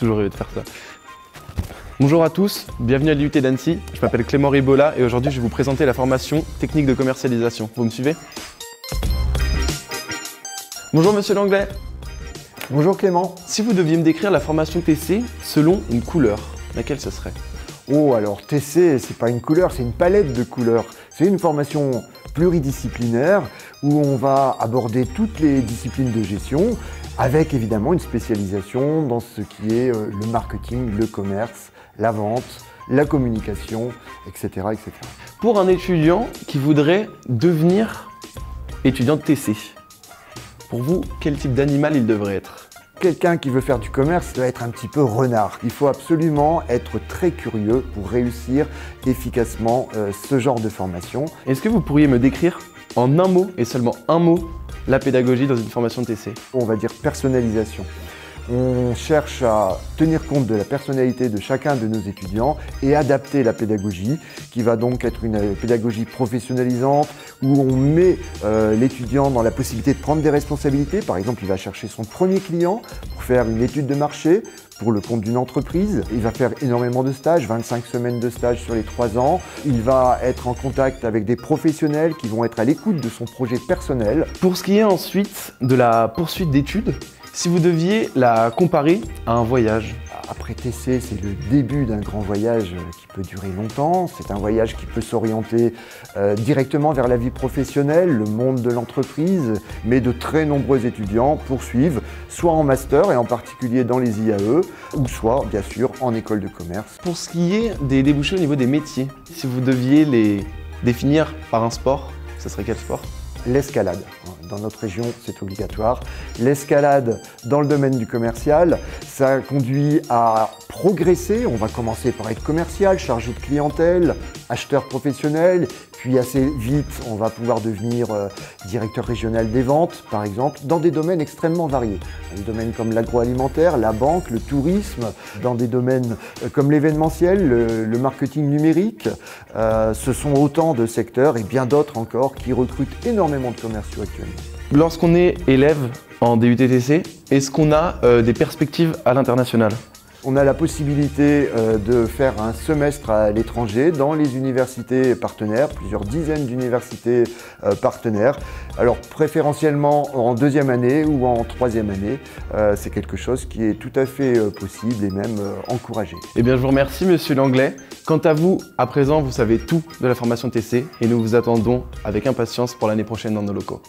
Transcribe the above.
toujours rêvé de faire ça. Bonjour à tous, bienvenue à l'IUT d'Annecy. Je m'appelle Clément Ribola et aujourd'hui je vais vous présenter la formation technique de commercialisation. Vous me suivez? Bonjour Monsieur Langlais. Bonjour Clément. Si vous deviez me décrire la formation TC selon une couleur, laquelle ce serait? Oh, alors TC, c'est pas une couleur, c'est une palette de couleurs. C'est une formation pluridisciplinaire où on va aborder toutes les disciplines de gestion avec évidemment une spécialisation dans ce qui est le marketing, le commerce, la vente, la communication, etc., etc. Pour un étudiant qui voudrait devenir étudiant de TC, pour vous, quel type d'animal il devrait être? Quelqu'un qui veut faire du commerce doit être un petit peu renard. Il faut absolument être très curieux pour réussir efficacement ce genre de formation. Est-ce que vous pourriez me décrire en un mot et seulement un mot la pédagogie dans une formation de TC? On va dire personnalisation. On cherche à tenir compte de la personnalité de chacun de nos étudiants et adapter la pédagogie, qui va donc être une pédagogie professionnalisante, où on met l'étudiant dans la possibilité de prendre des responsabilités. Par exemple, il va chercher son premier client pour faire une étude de marché pour le compte d'une entreprise. Il va faire énormément de stages, 25 semaines de stage sur les 3 ans. Il va être en contact avec des professionnels qui vont être à l'écoute de son projet personnel. Pour ce qui est ensuite de la poursuite d'études, si vous deviez la comparer à un voyage? Après TC, c'est le début d'un grand voyage qui peut durer longtemps. C'est un voyage qui peut s'orienter directement vers la vie professionnelle, le monde de l'entreprise, mais de très nombreux étudiants poursuivent soit en master et en particulier dans les IAE, ou soit bien sûr en école de commerce. Pour ce qui est des débouchés au niveau des métiers, si vous deviez les définir par un sport, ce serait quel sport? L'escalade. Dans notre région, c'est obligatoire. L'escalade dans le domaine du commercial, ça conduit à progresser. On va commencer par être commercial, chargé de clientèle, acheteur professionnel, puis assez vite, on va pouvoir devenir directeur régional des ventes, par exemple, dans des domaines extrêmement variés. Des domaines comme l'agroalimentaire, la banque, le tourisme, dans des domaines comme l'événementiel, le marketing numérique. Ce sont autant de secteurs et bien d'autres encore qui recrutent énormément de commerciaux actuellement. Lorsqu'on est élève en DUT-TC, est-ce qu'on a des perspectives à l'international? On a la possibilité de faire un semestre à l'étranger dans les universités partenaires, plusieurs dizaines d'universités partenaires. Alors préférentiellement en 2e année ou en 3e année, c'est quelque chose qui est tout à fait possible et même encouragé. Eh bien je vous remercie Monsieur Langlais. Quant à vous, à présent vous savez tout de la formation TC et nous vous attendons avec impatience pour l'année prochaine dans nos locaux.